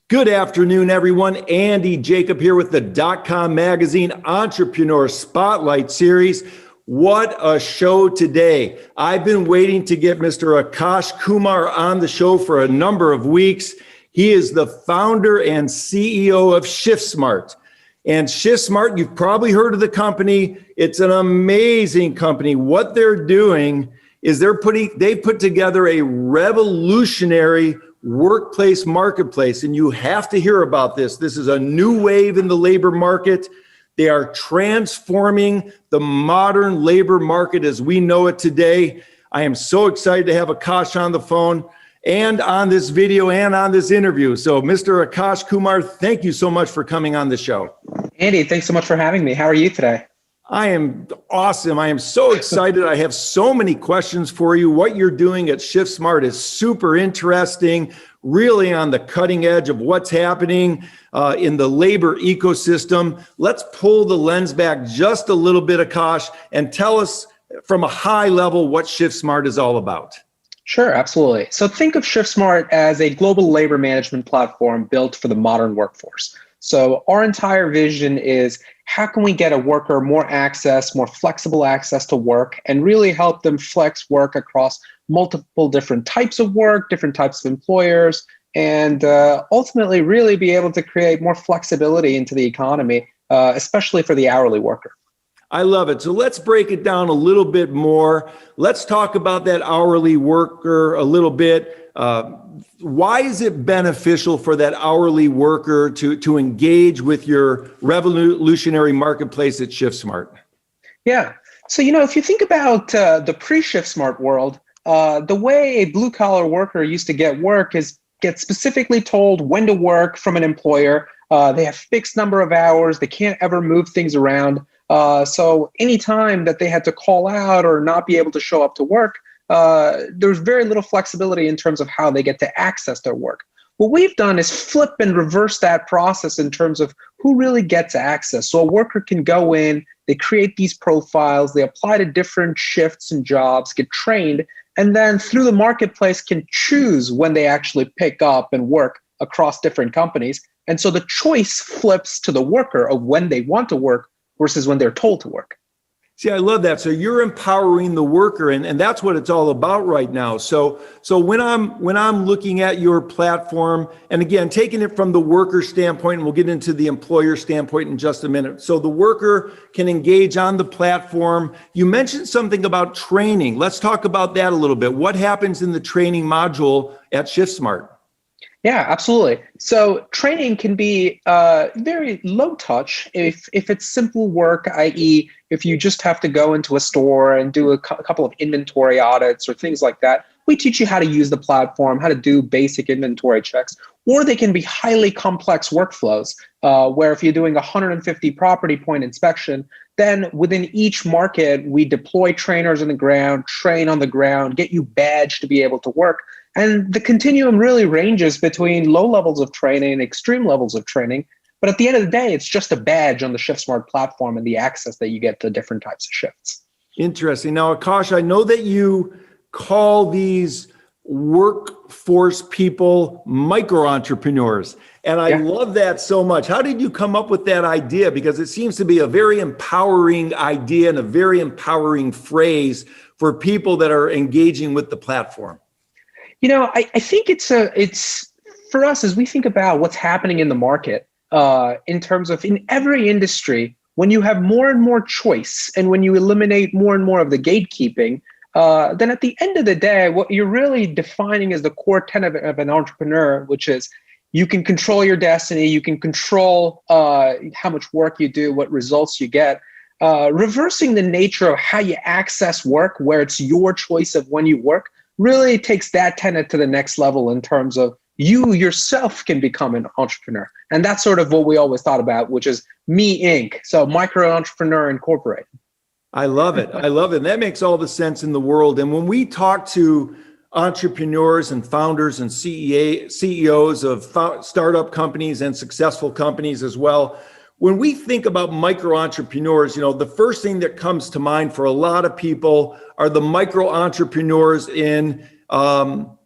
Good afternoon, everyone. Andy Jacob here with the DotCom Magazine Entrepreneur Spotlight Series. What a show today. I've been waiting to get Mr. Aakash Kumar on the show for a number of weeks. He is the founder and CEO of Shiftsmart. And Shiftsmart, you've probably heard of the company. It's an amazing company. What they're doing is they've put together a revolutionary workplace marketplace, and you have to hear about this. This is a new wave in the labor market. They are transforming the modern labor market as we know it today. I am so excited to have Aakash on the phone and on this video and on this interview. So Mr. Aakash Kumar, thank you so much for coming on the show. Andy, thanks so much for having me. How are you today? I am awesome. I am so excited. I have so many questions for you. What you're doing at Shiftsmart is super interesting, really on the cutting edge of what's happening in the labor ecosystem. Let's pull the lens back just a little bit, Aakash, and tell us from a high level what Shiftsmart is all about. Sure, absolutely. So think of Shiftsmart as a global labor management platform built for the modern workforce. So our entire vision is how can we get a worker more access, more flexible access to work, and really help them flex work across multiple different types of work, different types of employers, and ultimately really be able to create more flexibility into the economy, especially for the hourly worker. I love it. So let's break it down a little bit more. Let's talk about that hourly worker a little bit. Why is it beneficial for that hourly worker to engage with your revolutionary marketplace at Shiftsmart? Yeah. So, if you think about the pre-Shiftsmart world, the way a blue-collar worker used to get work is get specifically told when to work from an employer. They have fixed number of hours. They can't ever move things around. So anytime that they had to call out or not be able to show up to work, there's very little flexibility in terms of how they get to access their work. What we've done is flip and reverse that process in terms of who really gets access. So a worker can go in, they create these profiles, they apply to different shifts and jobs, get trained, and then through the marketplace can choose when they actually pick up and work across different companies. And so the choice flips to the worker of when they want to work versus when they're told to work. See, I love that. So you're empowering the worker, and that's what it's all about right now. So when I'm looking at your platform, and again, taking it from the worker standpoint, and we'll get into the employer standpoint in just a minute. So the worker can engage on the platform. You mentioned something about training. Let's talk about that a little bit. What happens in the training module at Shiftsmart? Yeah, absolutely. So training can be very low touch if it's simple work, i.e. if you just have to go into a store and do a couple of inventory audits or things like that. We teach you how to use the platform, how to do basic inventory checks, or they can be highly complex workflows where if you're doing 150 property point inspection, then within each market, we deploy trainers on the ground, train on the ground, get you badged to be able to work. And the continuum really ranges between low levels of training and extreme levels of training. But at the end of the day, it's just a badge on the Shiftsmart platform and the access that you get to different types of shifts. Interesting. Now, Aakash, I know that you call these workforce people micro-entrepreneurs. And I love that so much. How did you come up with that idea? Because it seems to be a very empowering idea and a very empowering phrase for people that are engaging with the platform. I think it's for us as we think about what's happening in the market in terms of in every industry, when you have more and more choice and when you eliminate more and more of the gatekeeping, then at the end of the day, what you're really defining as the core tenet of an entrepreneur, which is you can control your destiny, you can control how much work you do, what results you get. Reversing the nature of how you access work, where it's your choice of when you work, really takes that tenet to the next level in terms of you yourself can become an entrepreneur. And that's sort of what we always thought about, which is Me Inc. So Micro Entrepreneur Incorporated. I love it. I love it. And that makes all the sense in the world. And when we talk to entrepreneurs and founders and CEOs of startup companies and successful companies as well, when we think about micro entrepreneurs, the first thing that comes to mind for a lot of people are the micro entrepreneurs at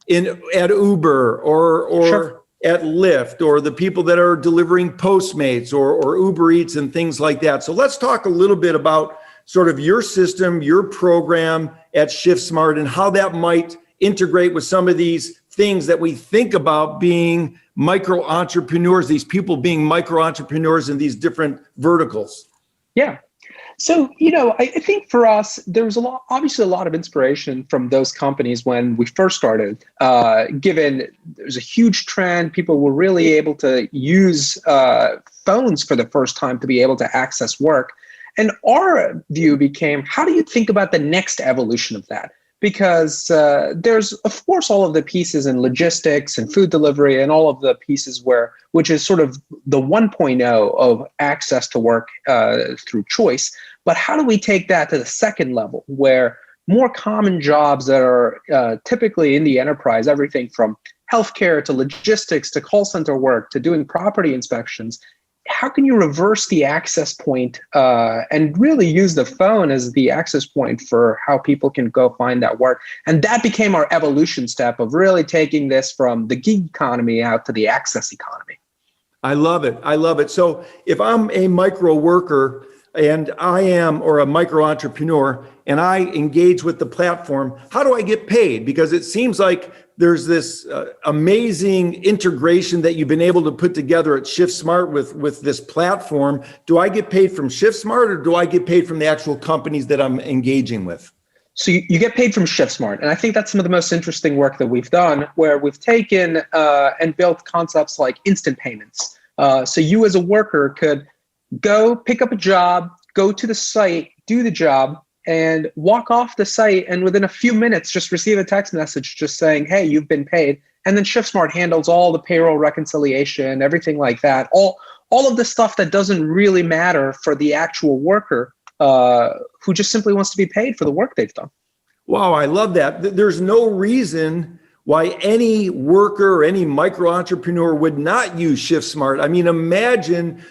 Uber or Sure. at Lyft, or the people that are delivering Postmates or Uber Eats and things like that. So let's talk a little bit about sort of your system, your program at Shiftsmart, and how that might integrate with some of these things that we think about being micro entrepreneurs, these people being micro entrepreneurs in these different verticals. Yeah. So, I think for us, there was obviously a lot of inspiration from those companies when we first started, given there's a huge trend. People were really able to use phones for the first time to be able to access work. And our view became, how do you think about the next evolution of that? Because there's, of course, all of the pieces in logistics and food delivery and all of the pieces which is sort of the 1.0 of access to work through choice. But how do we take that to the second level, where more common jobs that are typically in the enterprise, everything from healthcare to logistics to call center work to doing property inspections, how can you reverse the access point and really use the phone as the access point for how people can go find that work? And that became our evolution step of really taking this from the gig economy out to the access economy. I love it. I love it. So if I'm a micro worker and or a micro entrepreneur, and I engage with the platform, how do I get paid? Because it seems like there's this amazing integration that you've been able to put together at Shiftsmart with this platform. Do I get paid from Shiftsmart, or do I get paid from the actual companies that I'm engaging with? So you get paid from Shiftsmart. And I think that's some of the most interesting work that we've done, where we've taken and built concepts like instant payments. So you as a worker could go pick up a job, go to the site, do the job, and walk off the site, and within a few minutes just receive a text message just saying, hey, you've been paid. And then Shiftsmart handles all the payroll reconciliation, everything like that, all of the stuff that doesn't really matter for the actual worker who just simply wants to be paid for the work they've done. Wow, I love that. There's no reason why any worker or any micro entrepreneur would not use Shiftsmart. I mean, imagine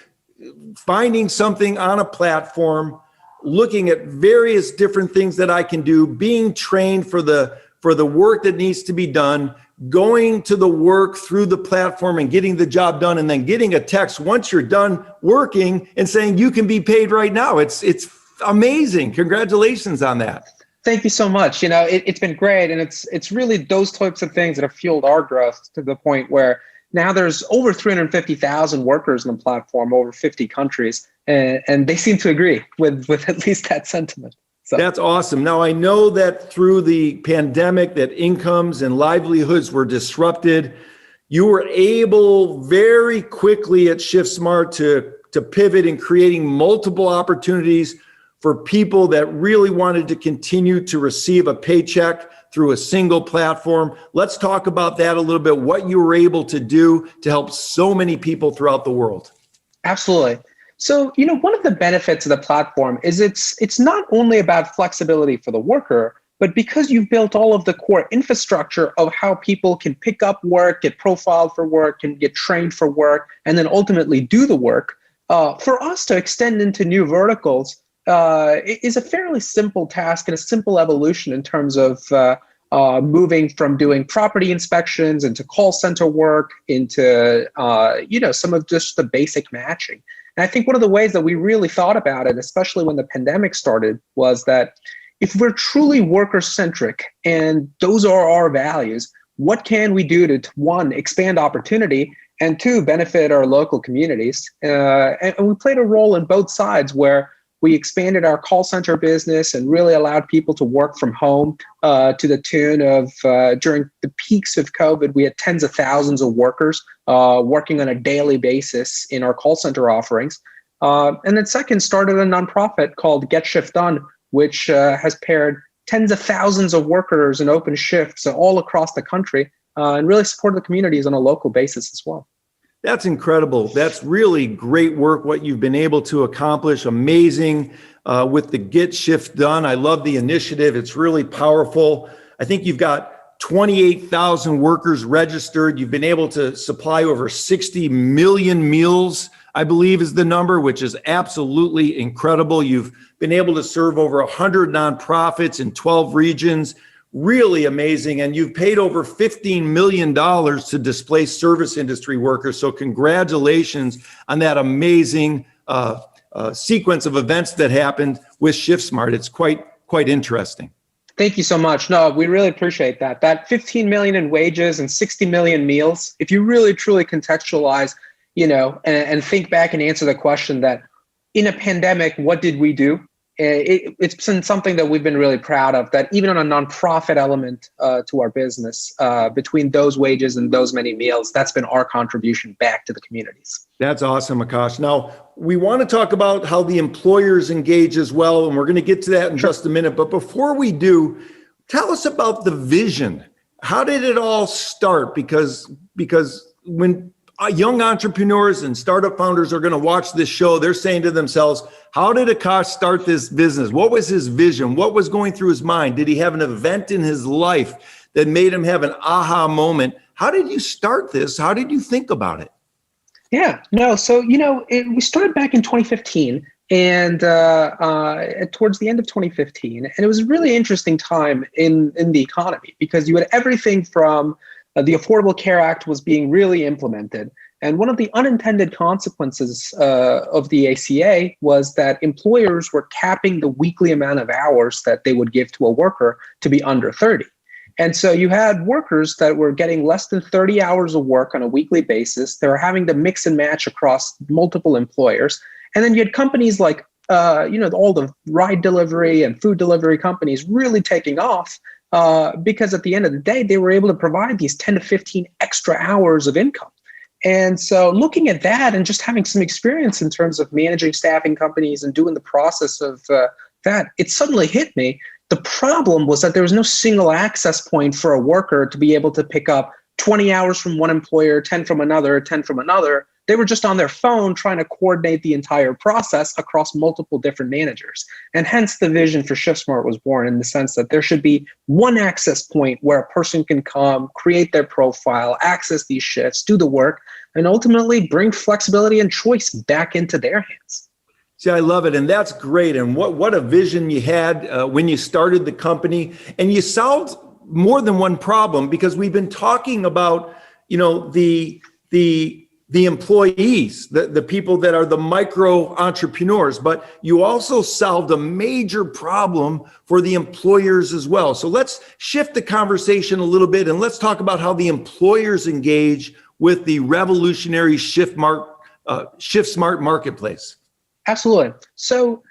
finding something on a platform, looking at various different things that I can do, being trained for the work that needs to be done, going to the work through the platform and getting the job done, and then getting a text once you're done working and saying you can be paid right now. It's amazing. Congratulations on that. Thank you so much. It's been great. And it's really those types of things that have fueled our growth to the point where now there's over 350,000 workers on the platform, over 50 countries, and they seem to agree with at least that sentiment. So that's awesome. Now, I know that through the pandemic that incomes and livelihoods were disrupted. You were able very quickly at Shiftsmart to pivot in creating multiple opportunities for people that really wanted to continue to receive a paycheck through a single platform. Let's talk about that a little bit, what you were able to do to help so many people throughout the world. Absolutely. So, one of the benefits of the platform is it's not only about flexibility for the worker, but because you've built all of the core infrastructure of how people can pick up work, get profiled for work, and get trained for work, and then ultimately do the work, for us to extend into new verticals is a fairly simple task and a simple evolution in terms of moving from doing property inspections into call center work into some of just the basic matching. And I think one of the ways that we really thought about it, especially when the pandemic started, was that if we're truly worker-centric and those are our values, what can we do to, one, expand opportunity, and two, benefit our local communities? And we played a role in both sides, where we expanded our call center business and really allowed people to work from home to the tune of, during the peaks of COVID, we had tens of thousands of workers working on a daily basis in our call center offerings. And then second, started a nonprofit called Get Shift Done, which has paired tens of thousands of workers in open shifts all across the country and really supported the communities on a local basis as well. That's incredible. That's really great work, what you've been able to accomplish. Amazing with the Get Shift Done. I love the initiative. It's really powerful. I think you've got 28,000 workers registered. You've been able to supply over 60 million meals, I believe is the number, which is absolutely incredible. You've been able to serve over 100 nonprofits in 12 regions really amazing. And you've paid over $15 million to displace service industry workers. So congratulations on that amazing sequence of events that happened with Shiftsmart. It's quite interesting. Thank you so much. No, we really appreciate that. That 15 million in wages and 60 million meals, if you really truly contextualize, and think back and answer the question that in a pandemic, what did we do? It's been something that we've been really proud of, that even on a nonprofit element to our business, between those wages and those many meals, that's been our contribution back to the communities. That's awesome, Aakash. Now, we want to talk about how the employers engage as well, and we're going to get to that in just a minute. But before we do, tell us about the vision. How did it all start? Because when young entrepreneurs and startup founders are going to watch this show, they're saying to themselves, how did Aakash start this business? What was his vision? What was going through his mind? Did he have an event in his life that made him have an aha moment? How did you start this? How did you think about it? Yeah, no. So, we started back in 2015 and towards the end of 2015. And it was a really interesting time in the economy because you had everything from the Affordable Care Act was being really implemented. And one of the unintended consequences of the ACA was that employers were capping the weekly amount of hours that they would give to a worker to be under 30. And so you had workers that were getting less than 30 hours of work on a weekly basis. They were having to mix and match across multiple employers. And then you had companies like, all the ride delivery and food delivery companies really taking off because at the end of the day, they were able to provide these 10 to 15 extra hours of income. And so looking at that and just having some experience in terms of managing staffing companies and doing the process of that, it suddenly hit me. The problem was that there was no single access point for a worker to be able to pick up 20 hours from one employer, 10 from another, 10 from another. They were just on their phone trying to coordinate the entire process across multiple different managers. And hence the vision for Shiftsmart was born, in the sense that there should be one access point where a person can come, create their profile, access these shifts, do the work, and ultimately bring flexibility and choice back into their hands. See, I love it. And that's great. And what a vision you had when you started the company, and you solved more than one problem, because we've been talking about, the employees, the people that are the micro entrepreneurs, but you also solved a major problem for the employers as well. So let's shift the conversation a little bit and let's talk about how the employers engage with the revolutionary Shiftsmart marketplace. Absolutely. So,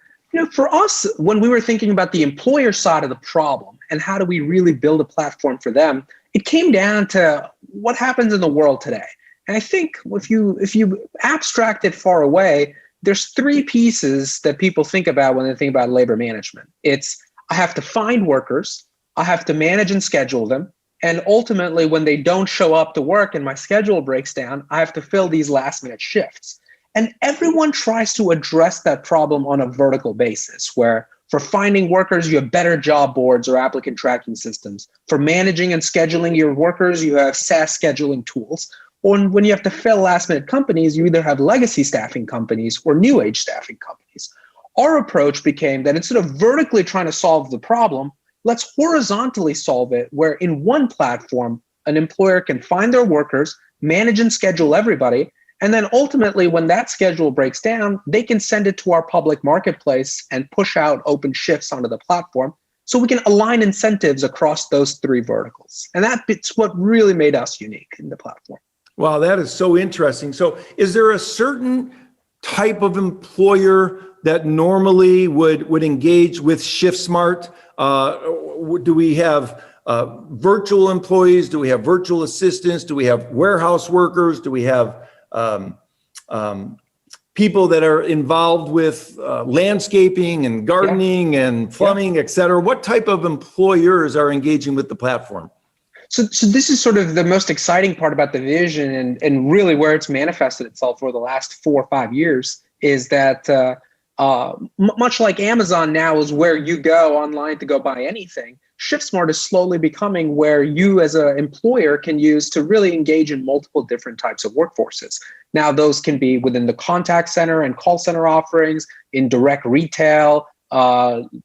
for us, when we were thinking about the employer side of the problem and how do we really build a platform for them, it came down to what happens in the world today. And I think if you abstract it far away, there's three pieces that people think about when they think about labor management. It's, I have to find workers, I have to manage and schedule them, and ultimately when they don't show up to work and my schedule breaks down, I have to fill these last minute shifts. And everyone tries to address that problem on a vertical basis, where for finding workers, you have better job boards or applicant tracking systems. For managing and scheduling your workers, you have SaaS scheduling tools. Or when you have to fill last minute companies, you either have legacy staffing companies or new age staffing companies. Our approach became that instead of vertically trying to solve the problem, let's horizontally solve it, where in one platform, an employer can find their workers, manage and schedule everybody. And then ultimately, when that schedule breaks down, they can send it to our public marketplace and push out open shifts onto the platform. So we can align incentives across those three verticals. And that's what really made us unique in the platform. Wow, that is so interesting. So is there a certain type of employer that normally would engage with Shiftsmart? Do we have virtual employees? Do we have virtual assistants? Do we have warehouse workers? Do we have people that are involved with landscaping and gardening and plumbing, et cetera? What type of employers are engaging with the platform? So this is sort of the most exciting part about the vision, and really where it's manifested itself over the last 4 or 5 years is that much like Amazon now is where you go online to go buy anything, Shiftsmart is slowly becoming where you as an employer can use to really engage in multiple different types of workforces. Now, those can be within the contact center and call center offerings, in direct retail,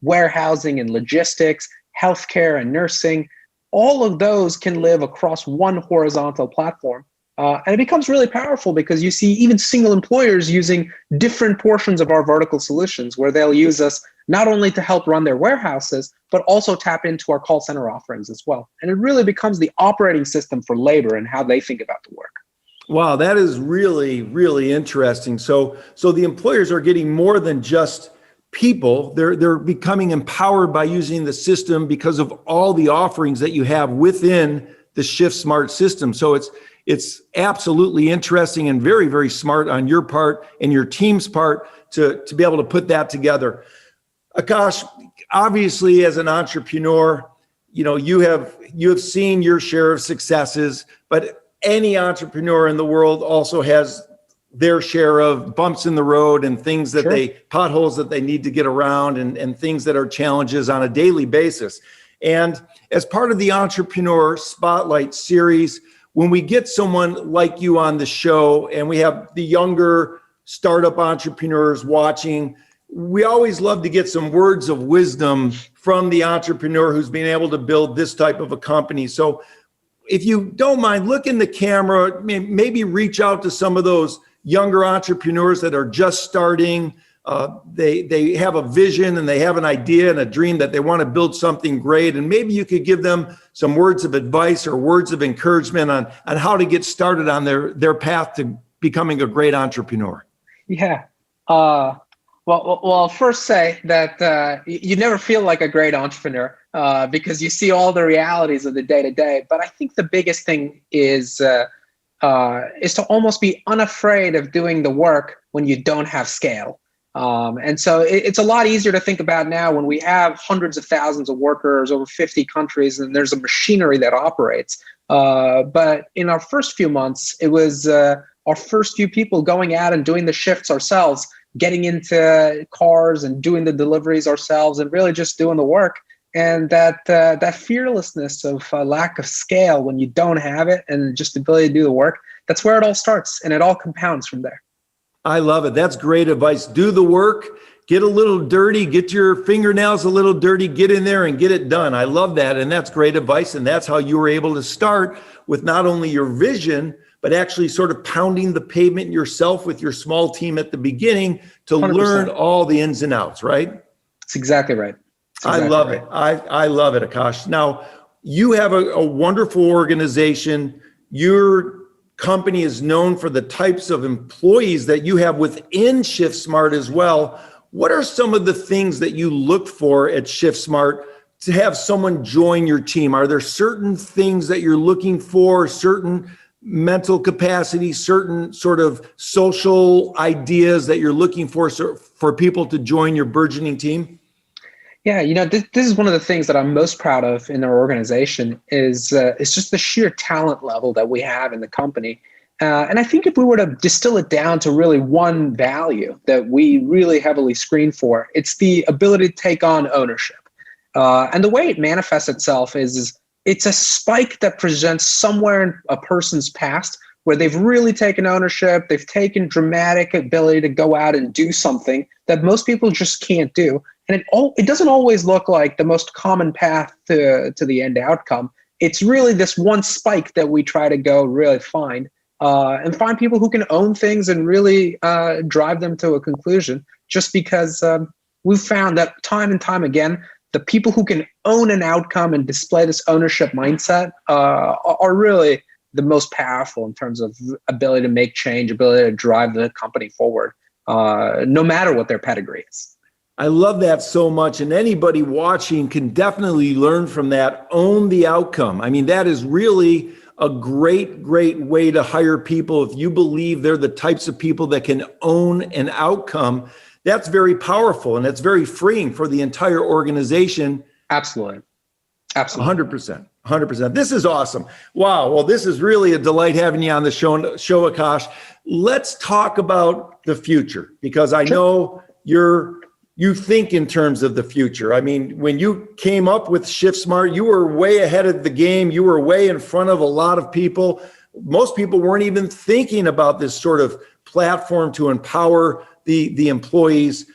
warehousing and logistics, healthcare and nursing. All of those can live across one horizontal platform. And it becomes really powerful because you see even single employers using different portions of our vertical solutions, where they'll use us not only to help run their warehouses, but also tap into our call center offerings as well. And it really becomes the operating system for labor and how they think about the work. Wow, that is really, really interesting. So the employers are getting more than just people. They're becoming empowered by using the system because of all the offerings that you have within the Shiftsmart system. So it's absolutely interesting and very, very smart on your part and your team's part to be able to put that together. Aakash, obviously as an entrepreneur, you have seen your share of successes, but any entrepreneur in the world also has their share of bumps in the road and things that potholes that they need to get around and things that are challenges on a daily basis. And as part of the Entrepreneur Spotlight series, when we get someone like you on the show and we have the younger startup entrepreneurs watching, we always love to get some words of wisdom from the entrepreneur who's been able to build this type of a company. So if you don't mind, look in the camera, maybe reach out to some of those younger entrepreneurs that are just starting. They have a vision and they have an idea and a dream that they want to build something great. And maybe you could give them some words of advice or words of encouragement on how to get started on their path to becoming a great entrepreneur. Yeah. Well, I'll first say that you never feel like a great entrepreneur because you see all the realities of the day-to-day. But I think the biggest thing is to almost be unafraid of doing the work when you don't have scale. And so it's a lot easier to think about now when we have hundreds of thousands of workers over 50 countries and there's a machinery that operates. But in our first few months, it was our first few people going out and doing the shifts ourselves, getting into cars and doing the deliveries ourselves and really just doing the work. And that fearlessness of lack of scale when you don't have it and just the ability to do the work, that's where it all starts and it all compounds from there. I love it. That's great advice. Do the work, get a little dirty, get your fingernails a little dirty, get in there and get it done. I love that. And that's great advice. And that's how you were able to start with not only your vision, but actually sort of pounding the pavement yourself with your small team at the beginning to 100%. Learn all the ins and outs, right? That's exactly right. I love it. I love it, Aakash. Now, you have a wonderful organization. Your company is known for the types of employees that you have within Shiftsmart as well. What are some of the things that you look for at Shiftsmart to have someone join your team? Are there certain things that you're looking for, certain mental capacity, certain sort of social ideas that you're looking for people to join your burgeoning team? Yeah, this is one of the things that I'm most proud of in our organization is just the sheer talent level that we have in the company. And I think if we were to distill it down to really one value that we really heavily screen for, it's the ability to take on ownership. And the way it manifests itself is it's a spike that presents somewhere in a person's past where they've really taken ownership, they've taken dramatic ability to go out and do something that most people just can't do. And it doesn't always look like the most common path to the end outcome. It's really this one spike that we try to go really find and find people who can own things and really drive them to a conclusion, just because we've found that time and time again, the people who can own an outcome and display this ownership mindset are really the most powerful in terms of ability to make change, ability to drive the company forward, no matter what their pedigree is. I love that so much. And anybody watching can definitely learn from that. Own the outcome. I mean, that is really a great, great way to hire people. If you believe they're the types of people that can own an outcome, that's very powerful and it's very freeing for the entire organization. Absolutely. 100%. 100%. This is awesome. Wow. Well, this is really a delight having you on the show, Aakash. Let's talk about the future, because I know you think in terms of the future. I mean, when you came up with Shiftsmart, you were way ahead of the game. You were way in front of a lot of people. Most people weren't even thinking about this sort of platform to empower the employees.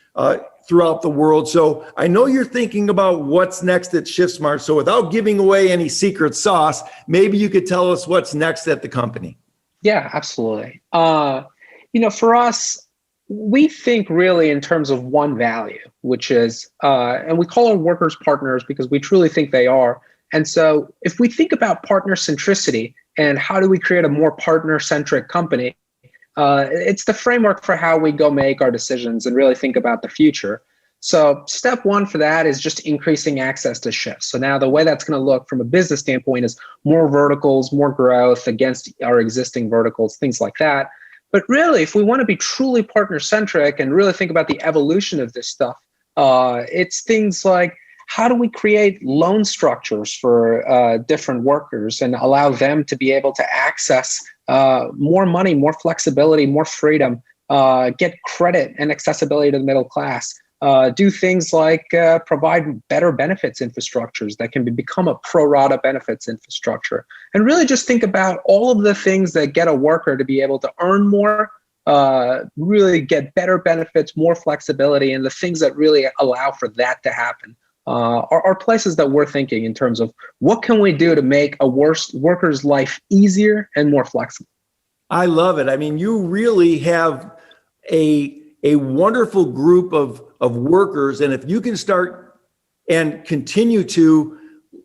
throughout the world. So I know you're thinking about what's next at Shiftsmart. So without giving away any secret sauce, maybe you could tell us what's next at the company. Yeah, absolutely. For us, we think really in terms of one value, which is, and we call our workers partners because we truly think they are. And so if we think about partner centricity and how do we create a more partner centric company, it's the framework for how we go make our decisions and really think about the future. So step one for that is just increasing access to shifts. So now the way that's going to look from a business standpoint is more verticals, more growth against our existing verticals, things like that. But really, if we want to be truly partner centric and really think about the evolution of this stuff, it's things like how do we create loan structures for different workers and allow them to be able to access more money, more flexibility, more freedom, get credit and accessibility to the middle class. Do things like provide better benefits infrastructures that can become a pro rata benefits infrastructure. And really just think about all of the things that get a worker to be able to earn more, really get better benefits, more flexibility, and the things that really allow for that to happen are places that we're thinking in terms of what can we do to make a worker's life easier and more flexible. I love it. I mean, you really have a wonderful group of workers. And if you can start and continue to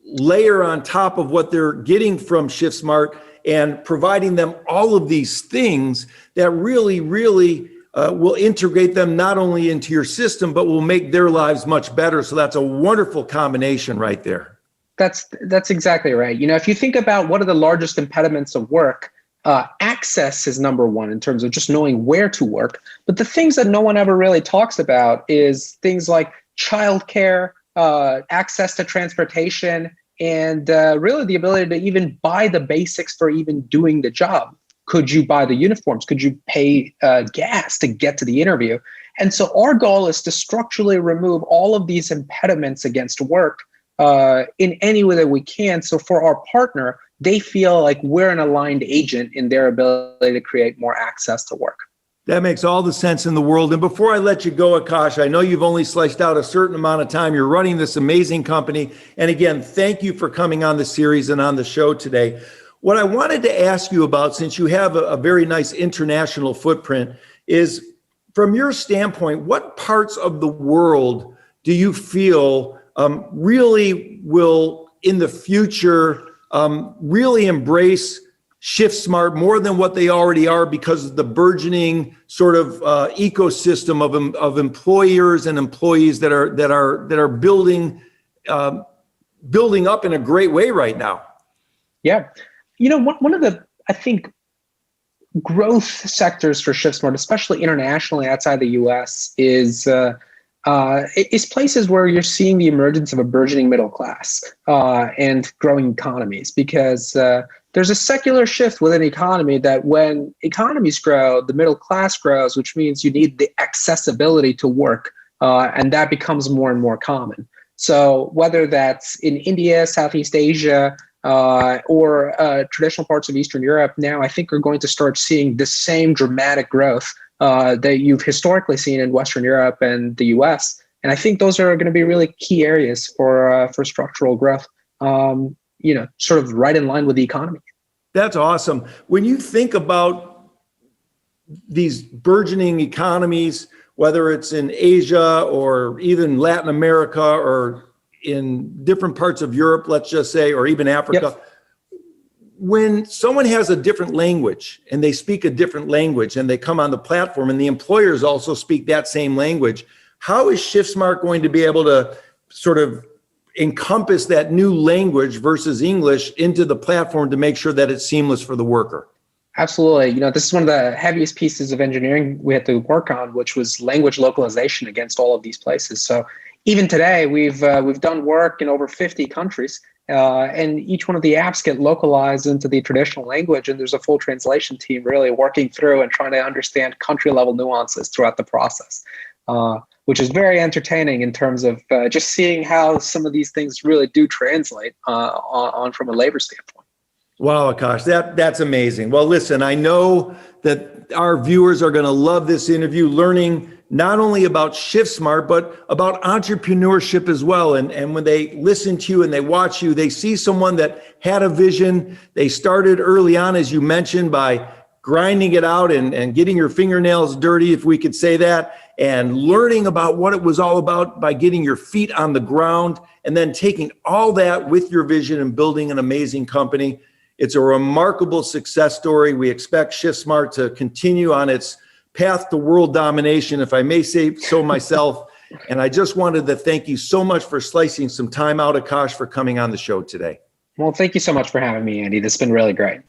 layer on top of what they're getting from Shiftsmart and providing them all of these things that really, really will integrate them not only into your system, but will make their lives much better. So that's a wonderful combination right there. That's exactly right. If you think about what are the largest impediments of work, access is number one in terms of just knowing where to work. But the things that no one ever really talks about is things like childcare, access to transportation, and really the ability to even buy the basics for even doing the job. Could you buy the uniforms? Could you pay gas to get to the interview? And so our goal is to structurally remove all of these impediments against work in any way that we can. So for our partner, they feel like we're an aligned agent in their ability to create more access to work. That makes all the sense in the world. And before I let you go, Aakash, I know you've only sliced out a certain amount of time. You're running this amazing company. And again, thank you for coming on the series and on the show today. What I wanted to ask you about, since you have a very nice international footprint, is from your standpoint, what parts of the world do you feel really will in the future really embrace Shiftsmart more than what they already are because of the burgeoning sort of ecosystem of employers and employees that are building up in a great way right now? Yeah. One of the, I think, growth sectors for Shiftsmart, especially internationally outside the US, is places where you're seeing the emergence of a burgeoning middle class and growing economies, because there's a secular shift within the economy that when economies grow, the middle class grows, which means you need the accessibility to work, and that becomes more and more common. So whether that's in India, Southeast Asia, or traditional parts of Eastern Europe, now I think we're going to start seeing the same dramatic growth that you've historically seen in Western Europe and the US. And I think those are going to be really key areas for structural growth, sort of right in line with the economy. That's awesome. When you think about these burgeoning economies, whether it's in Asia or even Latin America or in different parts of Europe, let's just say, or even Africa, yep. When someone has a different language and they speak a different language and they come on the platform and the employers also speak that same language, how is Shiftsmart going to be able to sort of encompass that new language versus English into the platform to make sure that it's seamless for the worker? Absolutely. This is one of the heaviest pieces of engineering we had to work on, which was language localization against all of these places. So even today, we've done work in over 50 countries, and each one of the apps get localized into the traditional language, and there's a full translation team really working through and trying to understand country-level nuances throughout the process, which is very entertaining in terms of just seeing how some of these things really do translate on from a labor standpoint. Wow, Aakash, that's amazing. Well, listen, I know that our viewers are going to love this interview, learning not only about Shiftsmart, but about entrepreneurship as well. And when they listen to you and they watch you, they see someone that had a vision. They started early on, as you mentioned, by grinding it out and getting your fingernails dirty, if we could say that, and learning about what it was all about by getting your feet on the ground, and then taking all that with your vision and building an amazing company. It's a remarkable success story. We expect Shiftsmart to continue on its path to world domination, if I may say so myself. And I just wanted to thank you so much for slicing some time out, Aakash, for coming on the show today. Well, thank you so much for having me, Andy. This has been really great.